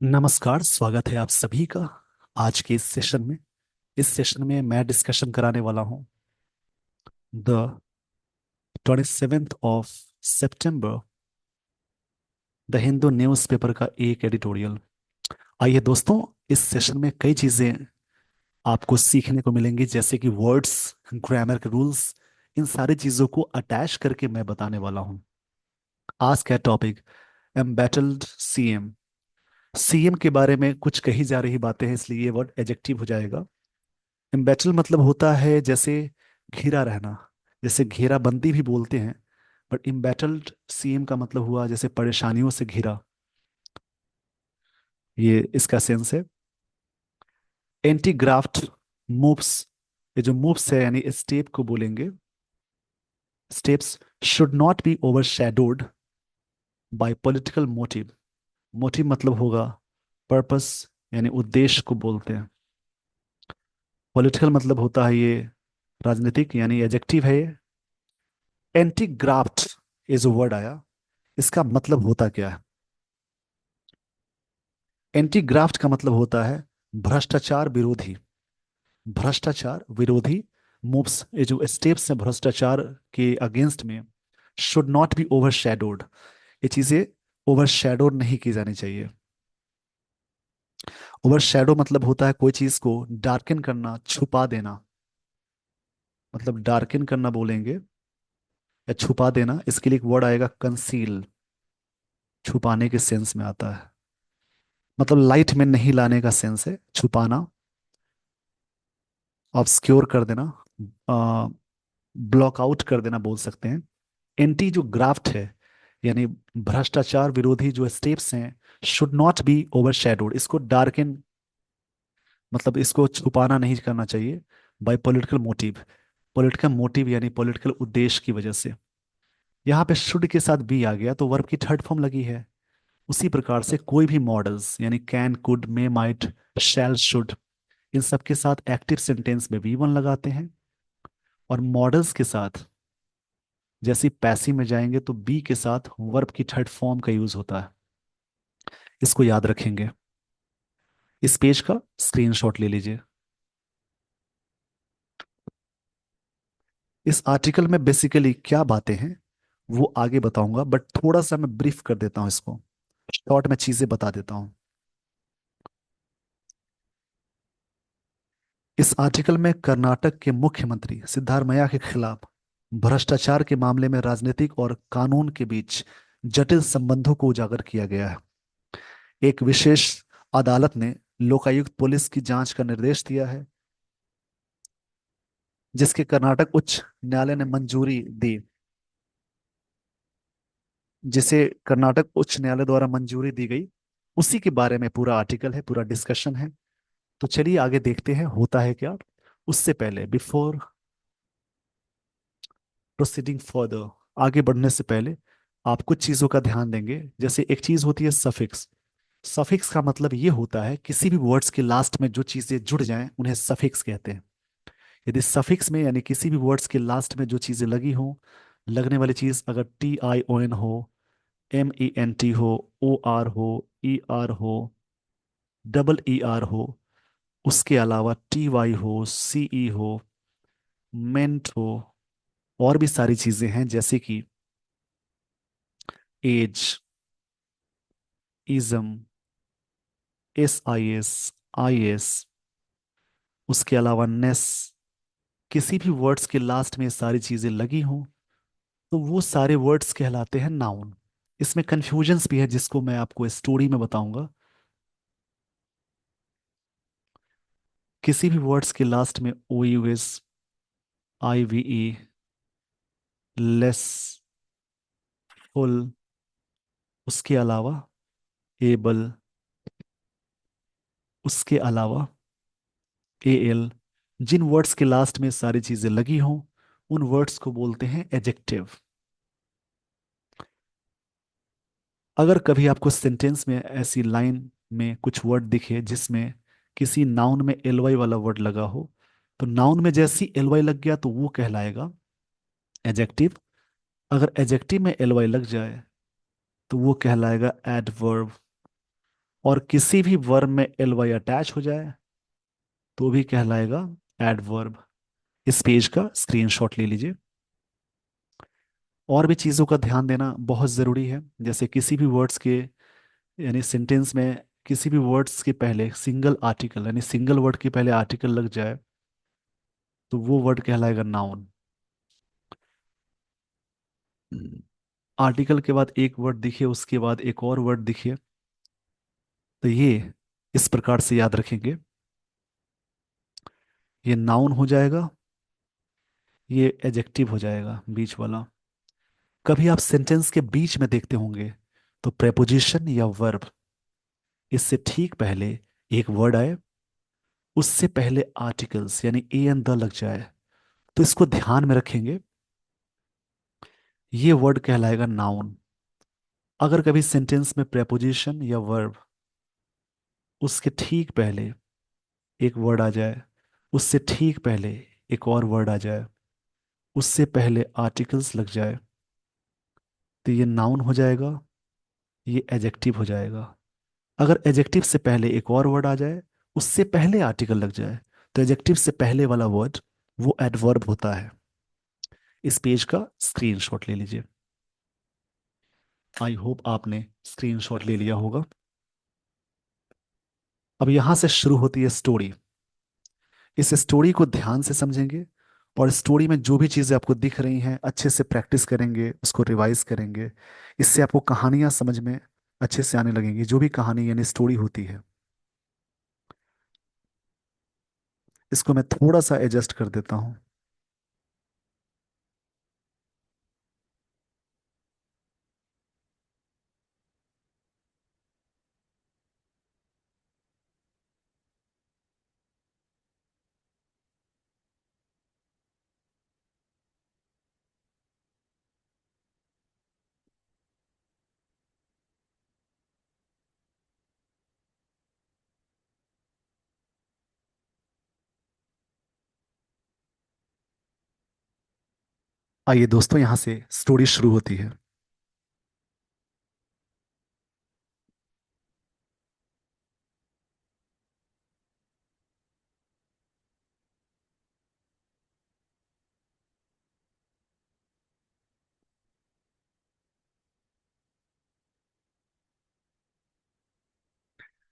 नमस्कार, स्वागत है आप सभी का आज के इस सेशन में मैं डिस्कशन कराने वाला हूं the 27th of September the Hindu newspaper का एक एडिटोरियल। आइए दोस्तों, इस सेशन में कई चीज़ें आपको सीखने को मिलेंगी, जैसे कि वर्ड्स, ग्रामर के रूल्स। इन सारी चीज़ों को अटैच करके मैं बताने वाला हूं। आज का टॉपिक एम्बैटल्ड सीएम। सीएम के बारे में कुछ कही जा रही बातें हैं, इसलिए ये वर्ड एडजेक्टिव हो जाएगा। एम्बेटल मतलब होता है जैसे घिरा रहना, जैसे घेराबंदी भी बोलते हैं। बट एम्बेटल्ड सीएम का मतलब हुआ जैसे परेशानियों से घिरा, ये इसका सेंस है। एंटी ग्राफ्ट मूव्स, ये जो मूव्स है यानी स्टेप को बोलेंगे। Steps should not be overshadowed bye political motive. Motive मतलब होगा पर्पस, यानी उद्देश्य को बोलते हैं। पॉलिटिकल मतलब होता है ये राजनीतिक, यानी एडजेक्टिव है ये। एंटी ग्राफ्ट, ये जो वर्ड आया, इसका मतलब होता क्या है? एंटी ग्राफ्ट का मतलब होता है भ्रष्टाचार विरोधी। भ्रष्टाचार विरोधी मूव्स, ये जो स्टेप्स हैं भ्रष्टाचार के अगेंस्ट में, शुड नॉट बी ओवरशैडोड। ये चीजें ओवरशैडो नहीं की जानी चाहिए। ओवरशैडो मतलब होता है कोई चीज को डार्कन करना, छुपा देना। मतलब डार्कन करना बोलेंगे या छुपा देना, इसके लिए एक वर्ड आएगा कंसील। छुपाने के सेंस में आता है, मतलब लाइट में नहीं लाने का सेंस है छुपाना। ऑब्सक्योर कर देना, ब्लॉक आउट कर देना बोल सकते हैं। एंटी जो ग्राफ्ट है, यानी भ्रष्टाचार विरोधी जो स्टेप्स हैं, शुड नॉट बी ओवरशैडोड, इसको डार्कन, मतलब इसको छुपाना नहीं करना चाहिए bye political motive. Political motive यानी पॉलिटिकल उद्देश्य की वजह से। यहाँ पे शुड के साथ बी आ गया तो वर्ब की थर्ड फॉर्म लगी है। उसी प्रकार से कोई भी मॉडल्स यानी can, could, may, might, shall, should, इन सब के साथ एक्टिव सेंटेंस में वी वन लगाते हैं। और मॉडल्स के साथ जैसे पैसिव में जाएंगे तो बी के साथ वर्ब की थर्ड फॉर्म का यूज होता है। इसको याद रखेंगे। इस पेज का स्क्रीनशॉट ले लीजिए। इस आर्टिकल में बेसिकली क्या बातें हैं वो आगे बताऊंगा, बट थोड़ा सा मैं ब्रीफ कर देता हूं इसको, शॉर्ट में चीजें बता देता हूं। इस आर्टिकल में कर्नाटक के मुख्यमंत्री सिद्धारमैया के खिलाफ भ्रष्टाचार के मामले में राजनीतिक और कानून के बीच जटिल संबंधों को उजागर किया गया है। एक विशेष अदालत ने लोकायुक्त पुलिस की जांच का निर्देश दिया है, जिसके कर्नाटक उच्च न्यायालय ने मंजूरी दी, जिसे कर्नाटक उच्च न्यायालय द्वारा मंजूरी दी गई। उसी के बारे में पूरा आर्टिकल है, पूरा डिस्कशन है। तो चलिए आगे देखते हैं होता है क्या। उससे पहले, बिफोर प्रोसीडिंग फर्दर, आगे बढ़ने से पहले आप कुछ चीजों का ध्यान देंगे। जैसे एक चीज होती है सफिक्स। सफिक्स का मतलब ये होता है किसी भी वर्ड्स के लास्ट में जो चीजें जुड़ जाएं उन्हें सफिक्स कहते हैं। यदि सफिक्स में यानी किसी भी वर्ड्स के लास्ट में जो चीजें लगी हों, लगने वाली चीज अगर TION हो, MENT हो, OR हो, ER हो, EER हो, उसके अलावा TY हो, CE हो, मेंट हो, और भी सारी चीजें हैं जैसे कि एज, इज्म, SIS, उसके अलावा नेस, किसी भी वर्ड्स के लास्ट में ये सारी चीजें लगी हों तो वो सारे वर्ड्स कहलाते हैं नाउन। इसमें कंफ्यूजन्स भी है जिसको मैं आपको स्टोरी में बताऊंगा। किसी भी वर्ड्स के लास्ट में OUS, IVE, लेस, फुल, उसके अलावा एबल, उसके अलावा AL, जिन वर्ड्स के लास्ट में सारी चीजें लगी हों उन वर्ड्स को बोलते हैं एजेक्टिव। अगर कभी आपको सेंटेंस में ऐसी लाइन में कुछ वर्ड दिखे जिसमें किसी नाउन में LY वाला वर्ड लगा हो, तो नाउन में जैसी LY लग गया तो वो कहलाएगा एजेक्टिव। अगर एजेक्टिव में LY लग जाए तो वो कहलाएगा एडवर्ब। और किसी भी वर्ब में एल वाई अटैच हो जाए तो भी कहलाएगा एडवर्ब। इस पेज का स्क्रीनशॉट ले लीजिए। और भी चीज़ों का ध्यान देना बहुत ज़रूरी है, जैसे किसी भी वर्ड्स के यानी सेंटेंस में किसी भी वर्ड्स के पहले सिंगल आर्टिकल यानी सिंगल वर्ड के पहले आर्टिकल लग जाए तो वो वर्ड कहलाएगा नाउन। आर्टिकल के बाद एक वर्ड दिखे उसके बाद एक और वर्ड दिखे तो ये इस प्रकार से याद रखेंगे, ये नाउन हो जाएगा, ये एडजेक्टिव हो जाएगा बीच वाला। कभी आप सेंटेंस के बीच में देखते होंगे तो प्रेपोजिशन या वर्ब, इससे ठीक पहले एक वर्ड आए, उससे पहले आर्टिकल्स यानी ए एंड द लग जाए, तो इसको ध्यान में रखेंगे, ये वर्ड कहलाएगा नाउन। अगर कभी सेंटेंस में प्रेपोजिशन या वर्ब उसके ठीक पहले एक वर्ड आ जाए, उससे ठीक पहले एक और वर्ड आ जाए, उससे पहले आर्टिकल्स लग जाए, तो ये नाउन हो जाएगा, ये एडजेक्टिव हो जाएगा। अगर एडजेक्टिव से पहले एक और वर्ड आ जाए, उससे पहले आर्टिकल लग जाए, तो एडजेक्टिव से पहले वाला वर्ड वो एडवर्ब होता है। इस पेज का स्क्रीनशॉट ले लीजिए। आई होप आपने स्क्रीनशॉट ले लिया होगा। अब यहां से शुरू होती है स्टोरी। इस स्टोरी को ध्यान से समझेंगे और स्टोरी में जो भी चीज़ें आपको दिख रही हैं अच्छे से प्रैक्टिस करेंगे, उसको रिवाइज करेंगे। इससे आपको कहानियां समझ में अच्छे से आने लगेंगी, जो भी कहानी यानी स्टोरी होती है। इसको मैं थोड़ा सा एडजस्ट कर देता हूँ। आइए दोस्तों, यहाँ से स्टोरी शुरू होती है।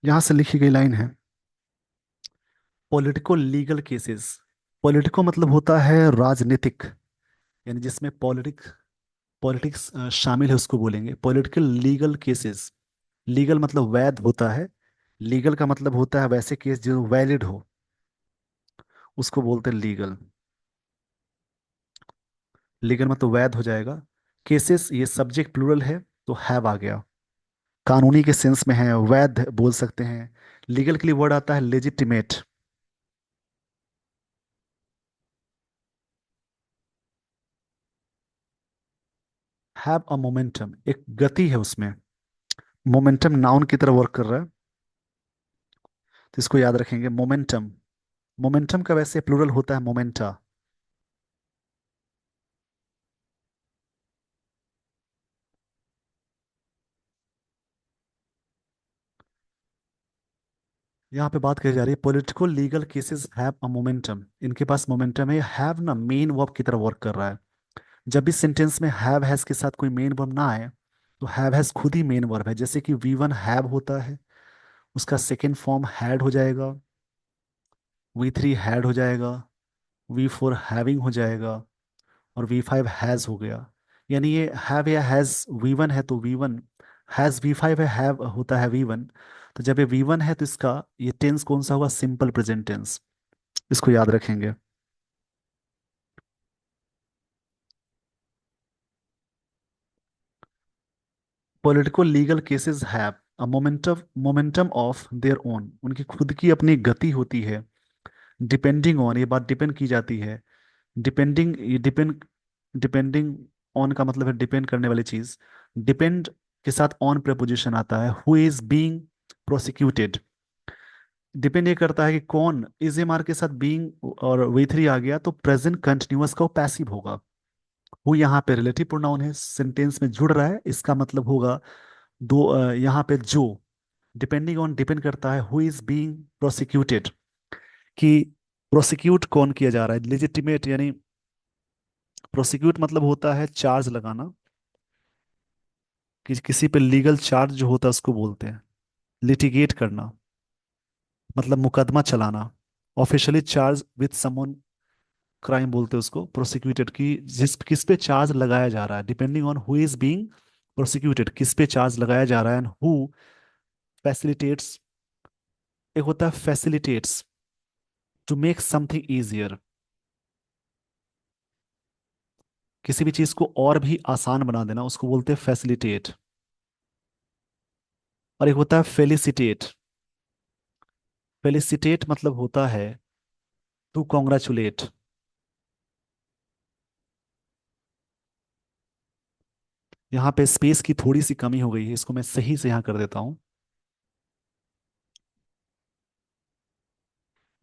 यहाँ से लिखी गई लाइन है, पॉलिटिको लीगल केसेस। पॉलिटिको मतलब होता है राजनीतिक, यानी जिसमें पॉलिटिक्स शामिल है उसको बोलेंगे पॉलिटिकल लीगल केसेस। लीगल मतलब वैध होता है, लीगल का मतलब होता है वैसे केस जो वैलिड हो, उसको बोलते हैं लीगल। लीगल मतलब वैध हो जाएगा। केसेस ये सब्जेक्ट प्लूरल है तो हैव आ गया, कानूनी के सेंस में है, वैध बोल सकते हैं। लीगल के लिए वर्ड आता है लेजिटिमेट। हैव अ मोमेंटम, एक गति है उसमें। मोमेंटम नाउन की तरह वर्क कर रहा है, तो इसको याद रखेंगे मोमेंटम। मोमेंटम का वैसे प्लूरल होता है मोमेंटा। यहाँ पे बात कही जा रही है political legal cases have a momentum, इनके पास मोमेंटम है। हैव ना मेन वर्ब की तरह वर्क कर रहा है। जब भी सेंटेंस में हैव हैज के साथ कोई मेन वर्ब ना आए तो हैव हैज खुद ही मेन वर्ब है। जैसे कि वी वन हैव होता है, उसका सेकेंड फॉर्म हैड हो जाएगा, वी थ्री हैड हो जाएगा, वी फोर हैविंग हो जाएगा, और वी फाइव हैज हो गया। यानी ये हैव या हैज वी वन है तो V one, has V five है, हैव होता है वी वन। तो जब ये वी वन है तो इसका ये टेंस कौन सा होगा, सिंपल प्रेजेंट टेंस। इसको याद रखेंगे। Political legal cases have a momentum of their own, उनकी खुद की अपनी गति होती है। डिपेंडिंग ऑन, ये बात डिपेंड की जाती है। डिपेंडिंग, ये डिपेंडिंग ऑन का मतलब है डिपेंड करने वाली चीज। डिपेंड के साथ ऑन प्रेपोजिशन आता है। Who is being prosecuted, depend ये करता है कि कौन, इज एम आर के साथ बीइंग और वी थ्री आ गया तो प्रेजेंट कंटिन्यूअस का वो पैसिव होगा। हु यहाँ पे रिलेटिव प्रोनाउन है, सेंटेंस में जुड़ रहा है, इसका मतलब होगा दो यहाँ पे जो। डिपेंडिंग ऑन डिपेंड करता है हु इज बीइंग प्रोसिक्यूटेड, कि प्रोसिक्यूट कौन किया जा रहा है। लेजिटिमेट यानी प्रोसिक्यूट मतलब होता है चार्ज लगाना, कि किसी पे लीगल चार्ज जो होता है उसको बोलते हैं। लिटिगेट करना मतलब मुकदमा चलाना। Officially charge with someone, crime बोलते हैं उसको प्रोसिक्यूटेड, की जिस किस पे चार्ज लगाया जा रहा है। Depending on who is being prosecuted, किस पे चार्ज लगाया जा रहा है। एंड हु फैसिलिटेट्स, एक होता है facilitates to make something easier, किसी भी चीज को और भी आसान बना देना, उसको बोलते हैं फैसिलिटेट। और एक होता है फेलिसिटेट। फेलिसिटेट मतलब होता है टू कॉन्ग्रेचुलेट। यहाँ पे स्पेस की थोड़ी सी कमी हो गई है, इसको मैं सही से यहाँ कर देता हूँ।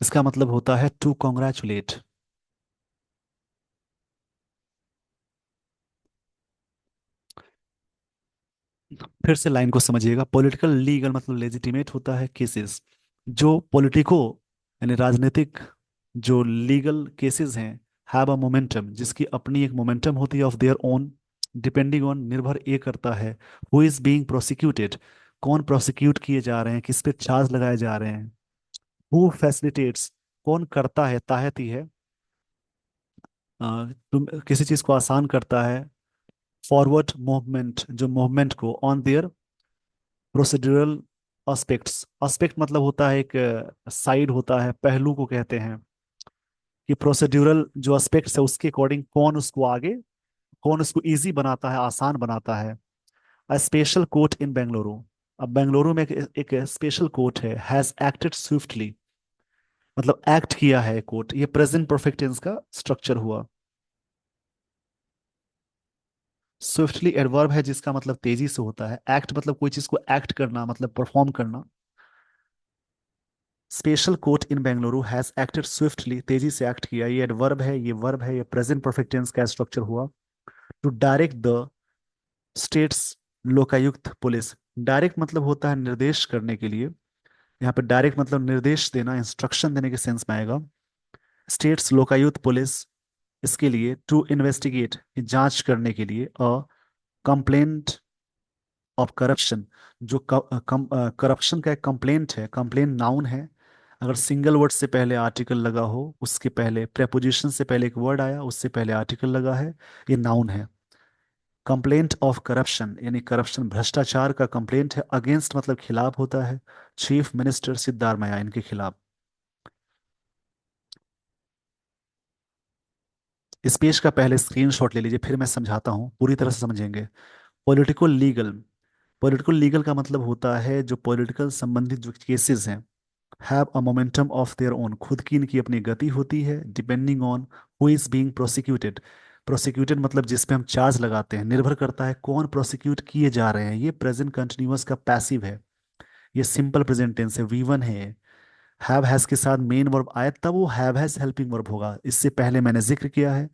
इसका मतलब होता है टू कॉन्ग्रेचुलेट। फिर से लाइन को समझिएगा। पॉलिटिकल लीगल मतलब लेजिटिमेट होता है केसेस, जो पॉलिटिको यानी राजनीतिक जो लीगल केसेस हैं, हैव अ मोमेंटम, जिसकी अपनी एक मोमेंटम होती है of their own. Depending on निर्भर ये करता है हु इज बीइंग प्रोसिक्यूटेड, कौन प्रोसिक्यूट किए जा रहे हैं, किस पे चार्ज लगाए जा रहे हैं। हु फैसिलिटेट्स, कौन करता है, ताहती है, तुम किसी चीज को आसान करता है। फॉरवर्ड मूवमेंट, जो मूवमेंट को on their procedural aspects. Aspect मतलब होता है एक साइड होता है, पहलू को कहते हैं, कि प्रोसीड्यूरल जो एस्पेक्ट्स है उसके अकॉर्डिंग कौन उसको आगे, कौन उसको इजी बनाता है, आसान बनाता है। अ स्पेशल कोर्ट इन बेंगलुरु, अब बेंगलुरु में एक स्पेशल कोर्ट है, हैज एक्टेड स्विफ्टली, मतलब एक्ट किया है कोर्ट। ये प्रेजेंट परफेक्ट टेंस का स्ट्रक्चर हुआ। स्विफ्टली एडवर्ब है जिसका मतलब तेजी से होता है। एक्ट मतलब कोई चीज को एक्ट करना, मतलब परफॉर्म करना। Special court in Bengaluru has acted swiftly, तेजी से एक्ट किया, ये एडवर्ब है, ये वर्ब है, ये प्रेजेंट परफेक्ट टेंस का स्ट्रक्चर हुआ। To direct the state's Lokayukta police, direct मतलब होता है निर्देश करने के लिए। यहाँ पे डायरेक्ट मतलब निर्देश देना, इंस्ट्रक्शन देने के सेंस में आएगा। स्टेट्स लोकायुक्त पुलिस, इसके लिए टू इन्वेस्टिगेट, जांच करने के लिए। अ कंप्लेंट ऑफ करप्शन, जो करप्शन का एक कंप्लेंट है, कंप्लेंट नाउन है। अगर सिंगल वर्ड से पहले आर्टिकल लगा हो, उसके पहले प्रेपोजिशन से पहले एक वर्ड आया, उससे पहले आर्टिकल लगा है, ये नाउन है। कंप्लेंट ऑफ करप्शन यानी करप्शन, भ्रष्टाचार का कंप्लेंट है। अगेंस्ट मतलब खिलाफ होता है। चीफ मिनिस्टर सिद्धारमैया, इनके खिलाफ। इस पेज का पहले स्क्रीनशॉट ले लीजिए, फिर मैं समझाता हूँ, पूरी तरह से समझेंगे। पॉलिटिकल लीगल, पॉलिटिकल लीगल का मतलब होता है जो पॉलिटिकल संबंधित जो केसेस हैं, have a momentum of their own, खुद की इनकी अपनी गति होती है। Depending on who is being prosecuted, prosecuted मतलब जिस पे हम चार्ज लगाते हैं, निर्भर करता है कौन प्रोसिक्यूट किए जा रहे हैं। ये प्रेजेंट कंटिन्यूअस का पैसिव है, ये सिंपल प्रेजेंट टेंस है, V1 है। हैव हैज के साथ मेन वर्ब आए तब वो हैव हैज हेल्पिंग वर्ब होगा, इससे पहले मैंने जिक्र किया है।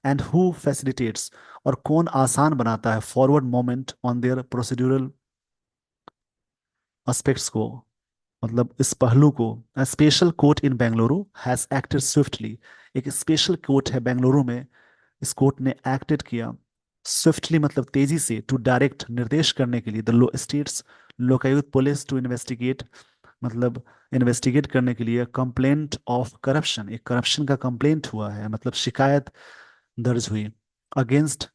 एंड हु फैसिलिटेट्स, और कौन आसान बनाता है, forward moment on their procedural aspects को, मतलब इस पहलू को। Special court in Bengaluru has acted swiftly, एक स्पेशल कोर्ट है बेंगलुरु में, इस कोर्ट ने एक्टेड किया। स्विफ्टली मतलब तेजी से, टू डायरेक्ट निर्देश करने के लिए। The low state's Lokayukta police to investigate, मतलब इन्वेस्टिगेट करने के लिए। कंप्लेंट ऑफ करप्शन, एक करप्शन का कंप्लेंट हुआ है, मतलब शिकायत दर्ज हुई अगेंस्ट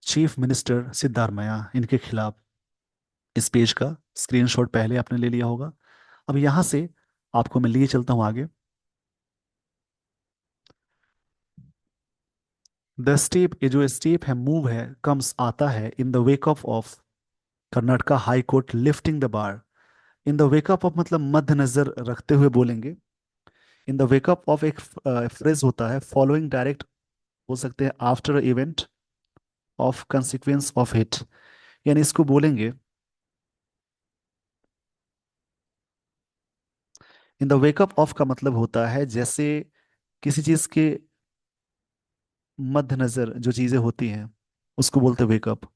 चीफ मिनिस्टर सिद्धारमैया, इनके खिलाफ। इस पेज का स्क्रीनशॉट पहले आपने ले लिया होगा। अब यहां से आपको मैं लिए चलता हूं आगे। द स्टेप, ये जो स्टेप है, मूव है, कम्स आता है in the wake up of Karnataka high court lifting the bar. In the wake up of मतलब मद्देनजर रखते हुए बोलेंगे। इन द वेकअप ऑफ एक फ्रेज होता है, फॉलोइंग डायरेक्ट हो सकते हैं, after event of consequence of it, यानी इसको बोलेंगे। इन द वेकअप ऑफ का मतलब होता है जैसे किसी चीज के मद्देनजर जो चीजें होती हैं, उसको बोलते हैं वेकअप।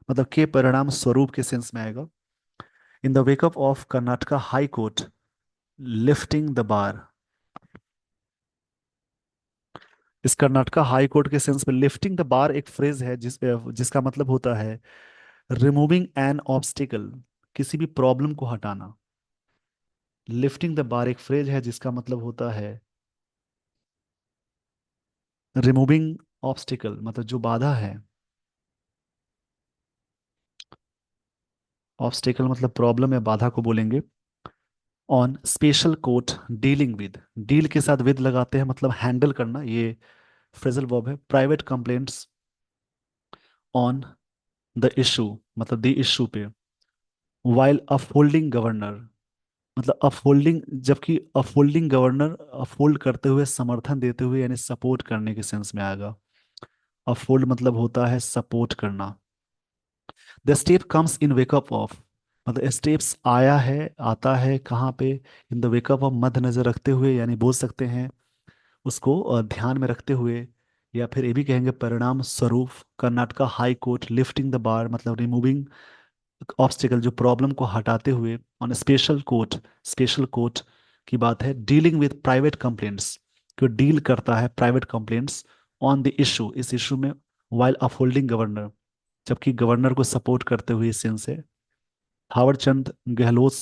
मतलब के परिणाम स्वरूप के सेंस में आएगा। In the wake up of Karnataka high court lifting the बार। इस कर्नाटका हाई कोर्ट के सेंस में लिफ्टिंग द बार एक फ्रेज है जिसका मतलब होता है रिमूविंग एन ऑब्स्टिकल, किसी भी प्रॉब्लम को हटाना। लिफ्टिंग द बार एक फ्रेज है जिसका मतलब होता है रिमूविंग ऑब्स्टिकल, मतलब जो बाधा है। ऑब्स्टिकल मतलब प्रॉब्लम या बाधा को बोलेंगे। On special court dealing with, deal के साथ विद लगाते हैं मतलब हैंडल करना, ये फ्रेजल वर्ब है। Private complaints on the issue, मतलब द इशू पे। वाइल अपहोल्डिंग गवर्नर, मतलब अपहोल्डिंग, जबकि अपहोल्डिंग गवर्नर अपहोल्ड करते हुए, समर्थन देते हुए, यानी सपोर्ट करने के सेंस में आएगा। अपहोल्ड मतलब होता है सपोर्ट करना। The step comes in wake up of, मतलब स्टेप्स आया है, आता है कहाँ पे, इन द वेकअप ऑफ मद्देनजर रखते हुए, यानी बोल सकते हैं उसको ध्यान में रखते हुए, या फिर ये भी कहेंगे परिणाम स्वरूप। Karnataka high court lifting the बार मतलब रिमूविंग ऑब्स्टिकल, जो प्रॉब्लम को हटाते हुए। On special court, special court की बात है। डीलिंग विद प्राइवेट कंप्लेंट्स, जो डील करता है private complaints. On the issue, इस इशू में। वाइल अपहोल्डिंग गवर्नर, जबकि गवर्नर को सपोर्ट करते हुए, इस सेंस है। Thawar Chand Gehlot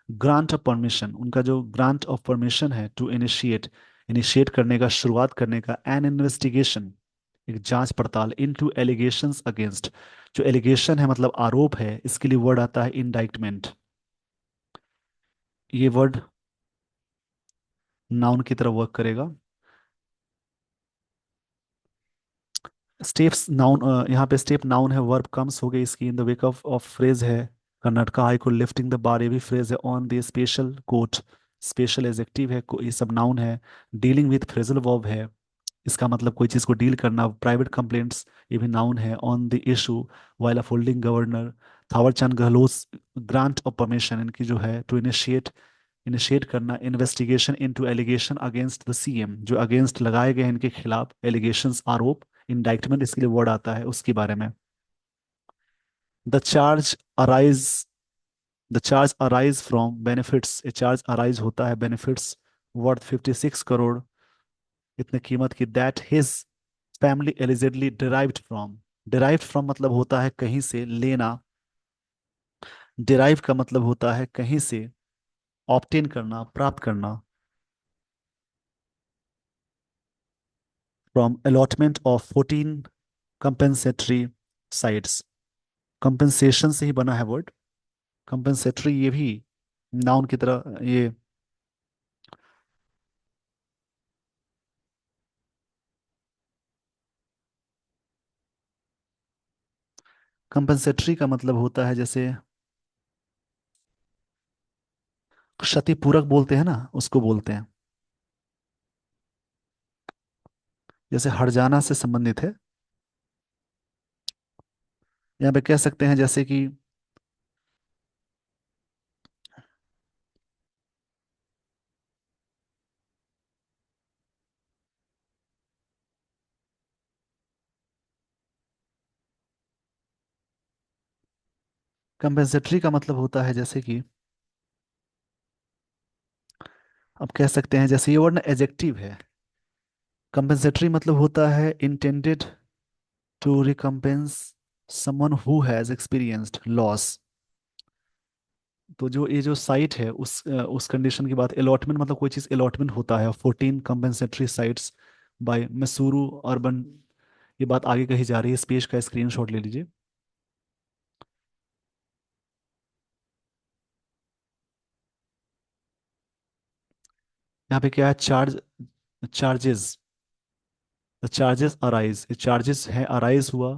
grant of permission, उनका जो ग्रांट ऑफ परमिशन है टू इनिशिएट, इनिशिएट करने का, शुरुआत करने का, एन इन्वेस्टिगेशन, एक जांच पड़ताल। इनटू एलिगेशंस अगेंस्ट, जो एलिगेशन है मतलब आरोप है, इसके लिए वर्ड आता है इंडाइटमेंट। ये वर्ड नाउन की तरह वर्क करेगा। स्टेप्स नाउन, यहाँ पे स्टेप नाउन है, वर्ब कम्स हो गई इसकी। In the wake of phrase है Karnataka high court lifting the bar, ये भी फ्रेज है। On the special court, special adjective है, ये सब नाउन है। डीलिंग विद फ्रेजल वर्ब है, इसका मतलब कोई चीज़ को डील करना। प्राइवेट कंप्लेंट्स, ये भी नाउन है। On the issue, while upholding governor. Thawar Chand Gehlot grant of permission, इनकी जो है टू इनिशिएट, इनिशिएट करना investigation into allegation against the CM, जो अगेंस्ट लगाए गए हैं इनके खिलाफ एलिगेशंस, आरोप। इंडाइटमेंट इसके लिए वर्ड आता है उसके बारे में। The charge arise, the charge arise from benefits, A charge arise होता है बेनिफिट्स वर्थ 56 करोड़, इतने कीमत की। That his family allegedly derived from, derived from मतलब होता है कहीं से लेना। डिराइव का मतलब होता है कहीं से ऑब्टेन करना, प्राप्त करना। From allotment of 14 compensatory sites, compensation से ही बना है वर्ड। कंपेंसेटरी ये भी नाउन की तरह, ये कंपेंसेटरी का मतलब होता है जैसे क्षतिपूरक बोलते हैं ना, उसको बोलते हैं। जैसे हर्जाना से संबंधित है। यहाँ पे कह सकते हैं जैसे कि कंपेंसेटरी का मतलब होता है जैसे कि, अब कह सकते हैं जैसे ये वर्ड ना एजेक्टिव है। कंपेंसेटरी मतलब होता है intended to recompense someone who has experienced loss. तो जो ये जो साइट है उस कंडीशन की बात, अलॉटमेंट मतलब कोई चीज अलॉटमेंट होता है। 14 compensatory sites by Mysuru urban, ये बात आगे कही जा रही है। इस पेज का स्क्रीनशॉट ले लीजिए। यहाँ पे क्या है, charge, charges, the charges arise, charges है अराइज हुआ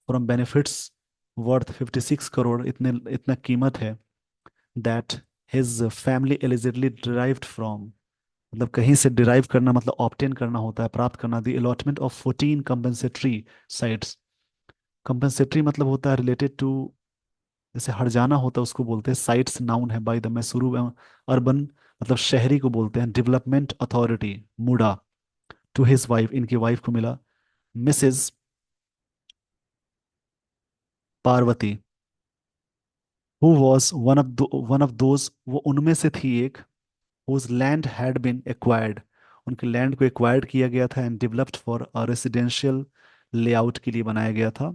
फ्रॉम बेनिफिट्स वर्थ 56 करोड़, इतने, इतना कीमत है। That his family allegedly derived from, मतलब कहीं से डिराइव करना मतलब ऑब्टेन करना होता है, प्राप्त करना। The allotment of 14 compensatory sites, compensatory मतलब होता है रिलेटेड टू, जैसे हर्जाना होता है उसको बोलते हैं साइट्स, नाउन है। बाय द मैसूरू अर्बन मतलब शहरी को बोलते हैं। Development authority MUDA, to his wife, इनकी वाइफ को मिला। Mrs Parvathi, who was one of those, वो उनमें से थी एक, whose land had been acquired, उनके लैंड को एक्वायर्ड किया गया था and developed for a residential layout के लिए बनाया गया था।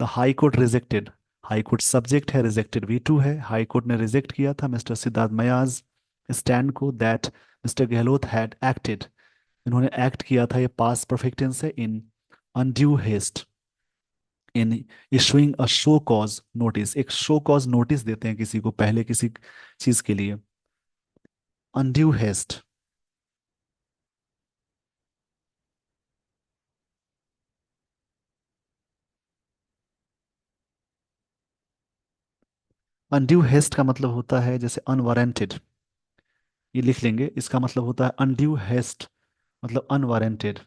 The high court rejected, high court subject है, रिजेक्टेड V2 है, हाई कोर्ट ने रिजेक्ट किया था मिस्टर सिद्धार्थ मयाज स्टैंड को, that mister Gehlot had acted, इन्होंने एक्ट किया था, ये पास परफेक्ट टेंस है, in undue haste, in issuing a show cause notice, एक शो कॉज नोटिस देते हैं किसी को पहले किसी चीज के लिए, अनड्यू हेस्ट। अनड्यू हेस्ट का मतलब होता है जैसे अनवारंटेड, ये लिख लेंगे, इसका मतलब होता है अनड्यू हेस्ट, मतलब अनवारंटेड।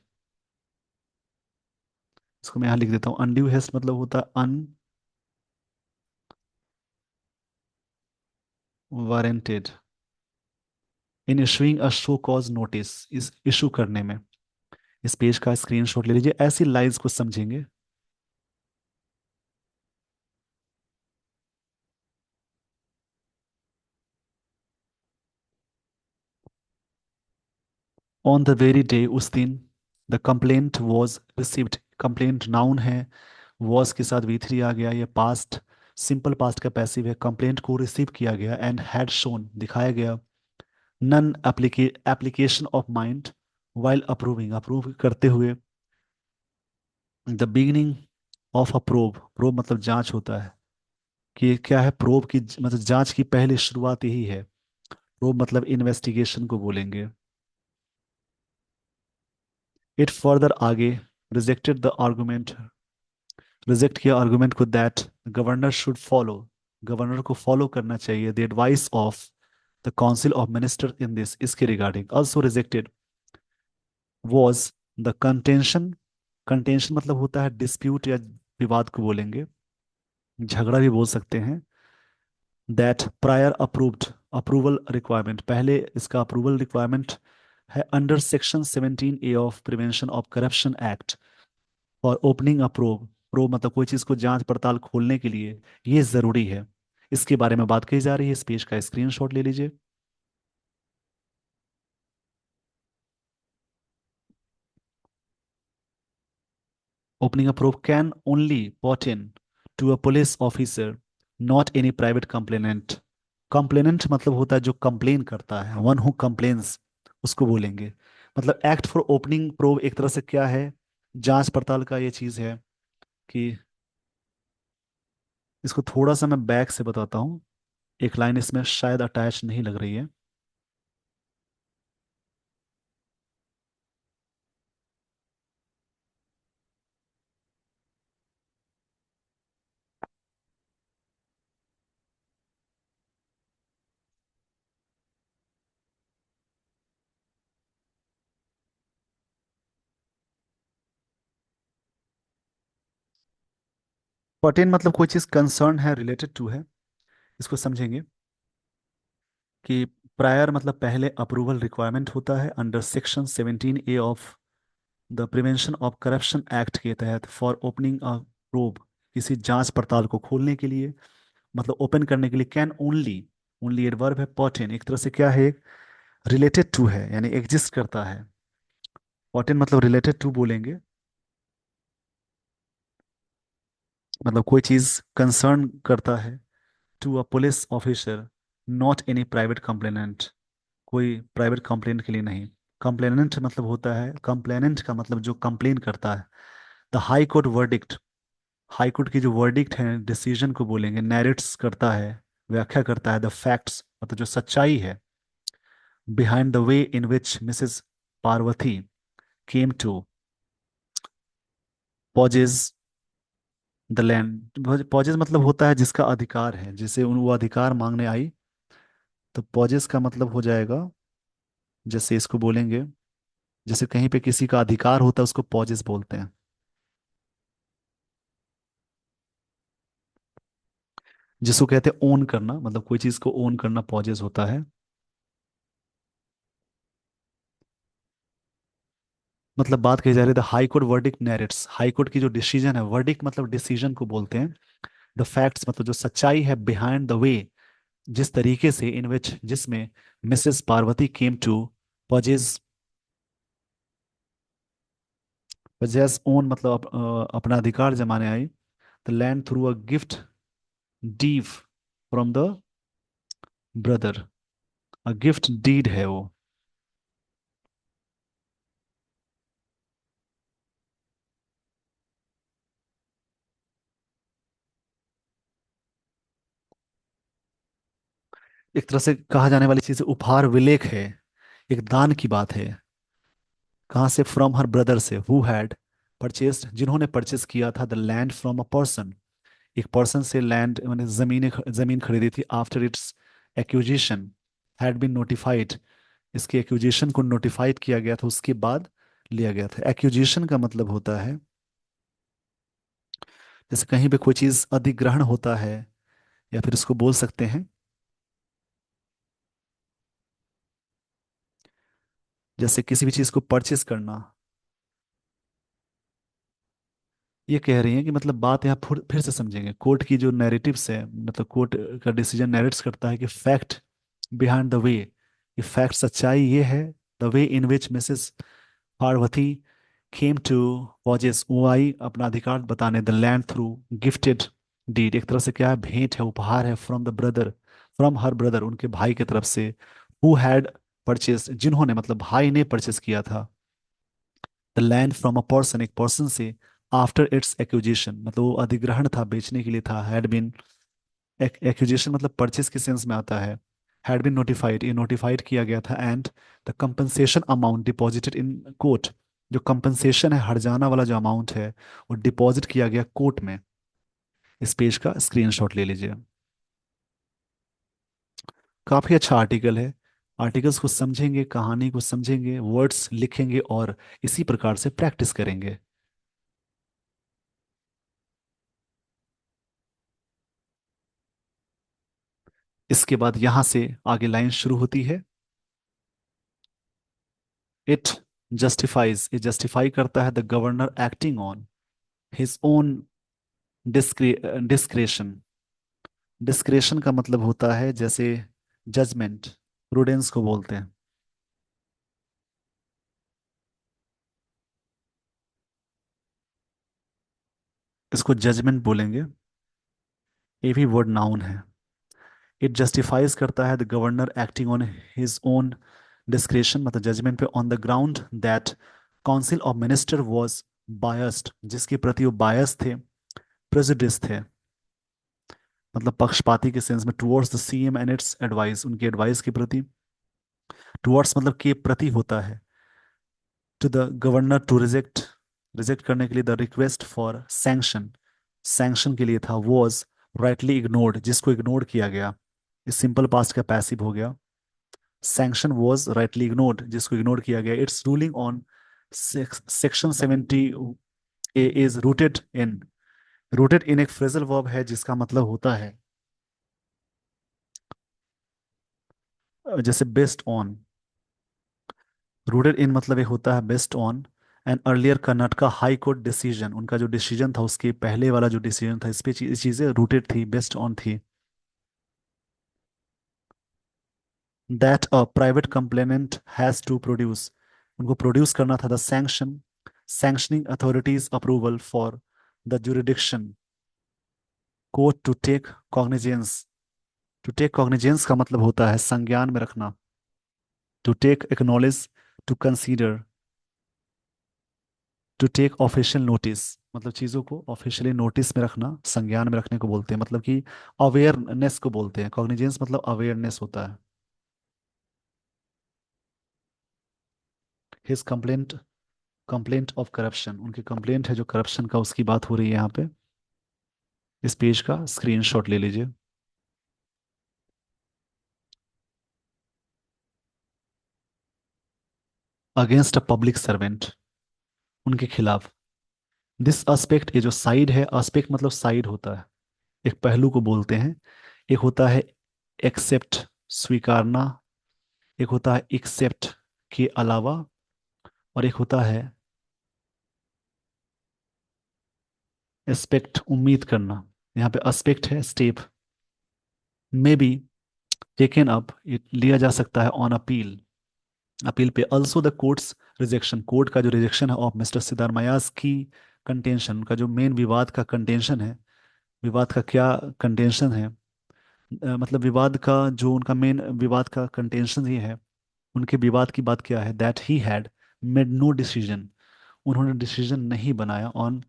इसको मैं यहाँ लिख देता हूँ, अनड्यू हेस्ट मतलब होता है unwarranted in issuing a show cause notice, इस इशू करने में। इस पेज का स्क्रीनशॉट ले लीजिए, ऐसी लाइंस को समझेंगे। ऑन द वेरी डे, उस दिन, the complaint was received, complaint noun है, वॉज के साथ V3 आ गया, ये पास्ट, सिंपल पास्ट का पैसिव है, कंप्लेंट को रिसीव किया गया, एंड हैड शोन दिखाया गया, non application of mind while approving, approve करते हुए, the beginning of a probe, probe मतलब जांच होता है, कि ये क्या है, प्रोब की मतलब जांच की पहली शुरुआत यही है, प्रोब मतलब इन्वेस्टिगेशन को बोलेंगे। इट फर्दर आगे, रिजेक्टेड द आर्गुमेंट, रिजेक्ट किया आर्गुमेंट को, that governor should follow, governor को फॉलो करना चाहिए, the advice of the council of minister in this, इसके regarding, also rejected was the contention, contention मतलब होता है डिस्प्यूट या विवाद को बोलेंगे, झगड़ा भी बोल सकते हैं, that prior approved, approval requirement, पहले इसका अप्रूवल रिक्वायरमेंट है under section 17A of prevention of corruption act, for opening a probe, probe मतलब कोई चीज को जांच पड़ताल खोलने के लिए ये जरूरी है, इसके बारे में बात कही जा रही है, इस पेज का स्क्रीनशॉट ले लीजिए। Opening a probe can only pertain to a police officer, not any private complainant, complainant मतलब होता है जो कंप्लेन करता है, वन हु कंप्लेन्स, उसको बोलेंगे, मतलब एक्ट फॉर ओपनिंग प्रोब एक तरह से क्या है, जांच पड़ताल का ये चीज है, कि इसको थोड़ा सा मैं बैक से बताता हूँ, एक लाइन इसमें शायद अटैच नहीं लग रही है। 14 मतलब कोई चीज कंसर्न है, रिलेटेड टू है, इसको समझेंगे, कि प्रायर मतलब पहले अप्रूवल रिक्वायरमेंट होता है under section 17A of the prevention of corruption act के तहत, फॉर ओपनिंग अ प्रोब, किसी जांच पड़ताल को खोलने के लिए, मतलब ओपन करने के लिए, कैन ओनली, ओनली एडवर्ब है, पर्टेन एक तरह से क्या है, रिलेटेड टू है, यानी एग्जिस्ट करता है, पर्टेन मतलब रिलेटेड टू बोलेंगे, मतलब कोई चीज कंसर्न करता है, to a police officer, not any private complainant, कोई प्राइवेट कंप्लेंट के लिए नहीं, कंप्लेनेंट मतलब होता है, कंप्लेनेंट का मतलब जो कंप्लेन करता है, the high court verdict, high court की जो वर्डिक्ट है, डिसीजन को बोलेंगे, नैरेट्स करता है, व्याख्या करता है, द फैक्ट्स मतलब जो सच्चाई है, behind the way in which Mrs Parvati came to possess the land, possess मतलब होता है जिसका अधिकार है, जिसे वो अधिकार मांगने आई, तो पॉजेज का मतलब हो जाएगा, जैसे इसको बोलेंगे, जैसे कहीं पे किसी का अधिकार होता है उसको पॉजेस बोलते हैं, जिसको कहते हैं ओन करना, मतलब कोई चीज को ओन करना पॉजेस होता है। मतलब बात कही जा रही है, high court verdict नैरेट्स, high court की जो डिसीजन है, वर्डिक्ट मतलब डिसीजन को बोलते हैं, द फैक्ट्स मतलब जो सच्चाई है बिहाइंड द वे, जिस तरीके से, इन विच जिसमें Mrs Parvati came to possess, possess own मतलब अपना अधिकार जमाने आई, the land through a gift deed from the brother. A gift deed है वो। एक तरह से कहा जाने वाली चीज उपहार विलेख है, एक दान की बात है। कहाँ से? फ्रॉम हर ब्रदर से, हु हैड परचेस्ड, जिन्होंने परचेस किया था the land from a person, एक पर्सन से लैंड मैंने जमीन खरीदी थी। After its acquisition had been notified, इसके एक्विजिशन को नोटिफाइड किया गया था, उसके बाद लिया गया था। एक्विजिशन का मतलब होता है जैसे कहीं पे कोई चीज अधिग्रहण होता है, या फिर इसको बोल सकते हैं जैसे किसी भी चीज को परचेस करना। ये कह रही हैं कि मतलब बात यहाँ फिर से समझेंगे, कोर्ट की जो नैरेटिव्स है, मतलब कोर्ट का डिसीजन नैरेट्स करता है कि फैक्ट बिहाइंड द वे, ये फैक्ट सच्चाई ये है, the way in which Mrs Parvati came to possess, वो आई अपना अधिकार बताने, the land through gifted deed, एक तरह से क्या है, भेंट है, उपहार है, from the brother, from her brother, उनके भाई की तरफ से, हु हैड परचेस, जिन्होंने मतलब भाई ने परचेस किया था, the land from a person, एक पर्सन से, आफ्टर इट्स एक्विजिशन मतलब वो अधिग्रहण था, बेचने के लिए था, हैड बीन, एक्विजिशन मतलब परचेस के सेंस में आता है, हैड बीन नोटिफाइड, ये नोटिफाइड किया गया था, and the compensation amount deposited in court, जो कंपनसेशन है, हर्जाना वाला जो अमाउंट है, वो डिपॉजिट किया गया कोर्ट में। इस पेज का स्क्रीनशॉट ले लीजिए। काफी अच्छा आर्टिकल है। आर्टिकल्स को समझेंगे, कहानी को समझेंगे, वर्ड्स लिखेंगे और इसी प्रकार से प्रैक्टिस करेंगे। इसके बाद यहां से आगे लाइन शुरू होती है। इट जस्टिफाइज, ये जस्टिफाई करता है, the governor acting on his own discretion. Discretion का मतलब होता है जैसे जजमेंट, प्रूडेंस को बोलते हैं, इसको जजमेंट बोलेंगे, ये भी वर्ड नाउन है। इट जस्टिफाइज करता है, the governor acting on his own discretion मतलब जजमेंट पे, on the ground that council of minister was biased, जिसके प्रति वो बायस थे, प्रेजुडिस थे, मतलब पक्षपाती के सेंस में, towards the CM and its advice, उनकी एडवाइस के प्रति, टुवर्ड्स मतलब के प्रति होता है, to the governor to reject, reject करने के लिए, the request for sanction, sanction के लिए था, वॉज राइटली इग्नोर्ड, जिसको इग्नोर किया गया, इस सिंपल पास्ट का पैसिव हो गया, सैंक्शन वॉज राइटली इग्नोर्ड, जिसको इग्नोर किया गया, its ruling on section 70 is rooted in, rooted in एक फ्रेजल वर्ब है जिसका मतलब होता है जैसे बेस्ड ऑन, रूटेड इन मतलब एक होता है based on an earlier Karnataka high court decision, उनका जो डिसीजन था उसके पहले वाला जो डिसीजन था, इस पे चीजें रूटेड थी, बेस्ड ऑन थी। That a private complainant has to produce, उनको प्रोड्यूस करना था, the sanction, sanctioning authority's approval for the jurisdiction court to take cognizance, to take cognizance का मतलब होता है संज्ञान में रखना, to take acknowledge, to consider, to take official notice मतलब चीज़ों को ऑफिशियली नोटिस में रखना, संज्ञान में रखने को बोलते हैं, मतलब कि अवेयरनेस को बोलते हैं, कॉग्निजेंस मतलब अवेयरनेस होता है। His complaint, complaint of corruption, उनकी कंप्लेंट है जो करप्शन का, उसकी बात हो रही है यहाँ पे। इस पेज का स्क्रीनशॉट ले लीजिए। अगेंस्ट अ पब्लिक सर्वेंट, उनके खिलाफ, दिस एस्पेक्ट, ये जो साइड है, एस्पेक्ट मतलब साइड होता है, एक पहलू को बोलते हैं। एक होता है एक्सेप्ट, स्वीकारना, एक होता है एक्सेप्ट के अलावा, और एक होता है एक्सपेक्ट, उम्मीद करना। यहाँ पे अस्पेक्ट है step, may be taken up, ये लिया जा सकता है ऑन अपील, अपील पे। Also the courts rejection, court का जो रिजेक्शन है ऑफ मिस्टर सिद्धार्थ मयास की कंटेंशन, उनका जो मेन विवाद का कंटेंशन है, विवाद का क्या कंटेंशन है, मतलब विवाद का जो उनका मेन विवाद का कंटेंशन ये है, उनके विवाद की बात क्या है, that he had made no decision, उन्होंने डिसीजन नहीं बनाया on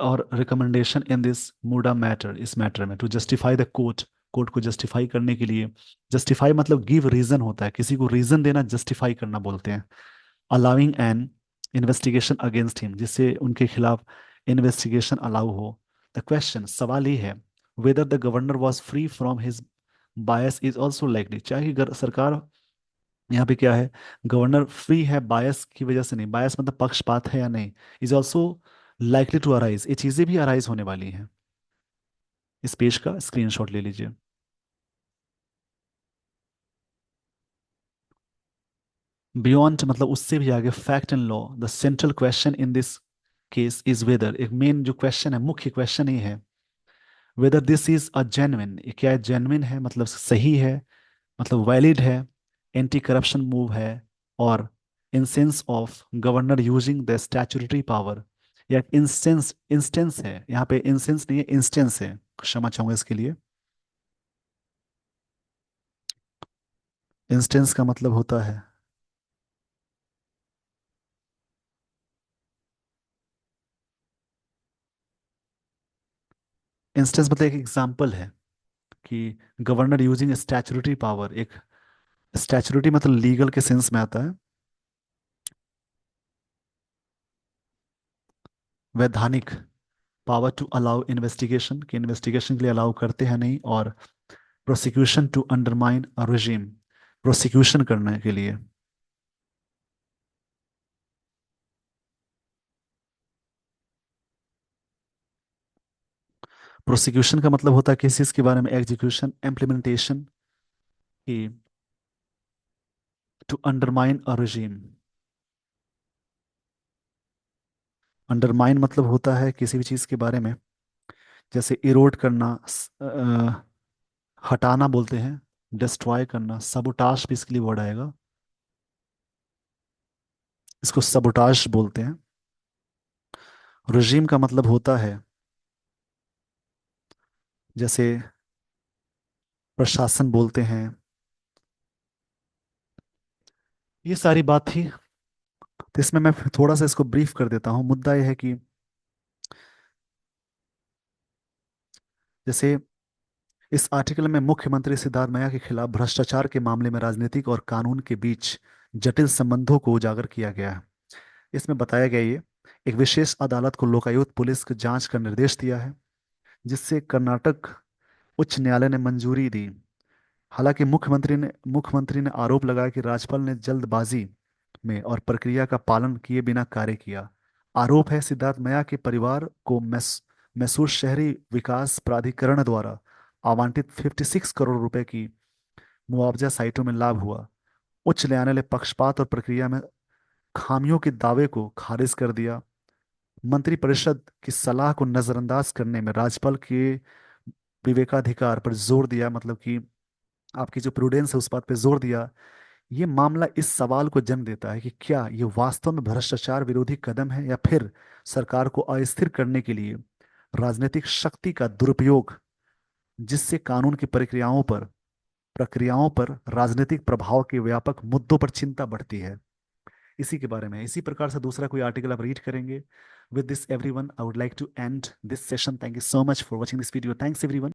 our recommendation in this MUDA matter, इस मैटर में, to justify the court, court को जस्टिफाई करने के लिए, जस्टिफाई मतलब गिव रीजन होता है, किसी को रीजन देना जस्टिफाई करना बोलते हैं, allowing N investigation against him, जिससे उनके खिलाफ इन्वेस्टिगेशन अलाउ हो। द क्वेश्चन, सवाल ये है, whether the governor was free from his bias is also likely, चाहे सरकार, यहाँ पे क्या है, गवर्नर फ्री है बायस की वजह से नहीं, बायस मतलब पक्षपात है या नहीं, is also likely to arise, ये चीजें भी अराइज होने वाली हैं। इस पेज का स्क्रीनशॉट ले लीजिए। बियॉन्ड मतलब उससे भी आगे, fact and law, the central question in this case is whether, एक मेन जो क्वेश्चन है, मुख्य क्वेश्चन ये है, whether this is a genuine, क्या जेन्युइन है मतलब सही है, मतलब वैलिड है, एंटी करप्शन मूव है, और incense of governor using the statutory power, या इंस्टेंस, इंस्टेंस है यहाँ पे, इंसेंस नहीं है इंस्टेंस है, क्षमा चाहूंगा इसके लिए। इंस्टेंस का मतलब होता है, इंस्टेंस मतलब एक एग्जाम्पल है कि गवर्नर यूजिंग स्टैच्यूटरी पावर, एक स्टैच्यूटरी मतलब लीगल के सेंस में आता है, वैधानिक पावर टू अलाउ इन्वेस्टिगेशन, कि इन्वेस्टिगेशन के लिए अलाउ करते हैं नहीं, और prosecution to undermine regime, prosecution करने के लिए। प्रोसिक्यूशन का मतलब होता है किसी चीज के बारे में एग्जीक्यूशन, इम्प्लीमेंटेशन की, to undermine a regime, undermine मतलब होता है किसी भी चीज के बारे में, जैसे इरोड करना, हटाना बोलते हैं, डिस्ट्रॉय करना, सबोटाश भी इसके लिए वर्ड आएगा, इसको सबोटाश बोलते हैं। रेजिम का मतलब होता है जैसे प्रशासन बोलते हैं। ये सारी बात थी, तो इसमें मैं थोड़ा सा इसको ब्रीफ कर देता हूँ। मुद्दा यह है कि जैसे इस आर्टिकल में मुख्यमंत्री सिद्धार्थ मया के खिलाफ भ्रष्टाचार के मामले में राजनीतिक और कानून के बीच जटिल संबंधों को उजागर किया गया है। इसमें बताया गया ये, एक विशेष अदालत को लोकायुक्त पुलिस को जांच का निर्देश दिया है, जिससे कर्नाटक उच्च न्यायालय ने मंजूरी दी। हालांकि मुख्यमंत्री ने आरोप लगाया कि राज्यपाल ने जल्दबाजी में और प्रक्रिया का पालन किए बिना कार्य किया। आरोप है सिद्धार्थ मया के परिवार को मैसूर शहरी विकास प्राधिकरण द्वारा आवंटित 56 करोड़ रुपए की मुआवजा साइटों में लाभ हुआ। उच्च न्यायालय ने पक्षपात और प्रक्रिया में खामियों के दावे को खारिज कर दिया। मंत्रिपरिषद की सलाह को नजरअंदाज करने में राज्यपाल के विवेकाधिकार पर जोर दिया, मतलब कि आपकी जो प्रूडेंस है उस बात पे जोर दिया। ये मामला इस सवाल को जन्म देता है कि क्या ये वास्तव में भ्रष्टाचार विरोधी कदम है, या फिर सरकार को अस्थिर करने के लिए राजनीतिक शक्ति का दुरुपयोग, जिससे कानून की प्रक्रियाओं पर राजनीतिक प्रभाव के व्यापक मुद्दों पर चिंता बढ़ती है। इसी के बारे में, इसी प्रकार से दूसरा कोई आर्टिकल आप रीड करेंगे। With this everyone, I would like to end this session. Thank you so much for watching this video. Thanks everyone.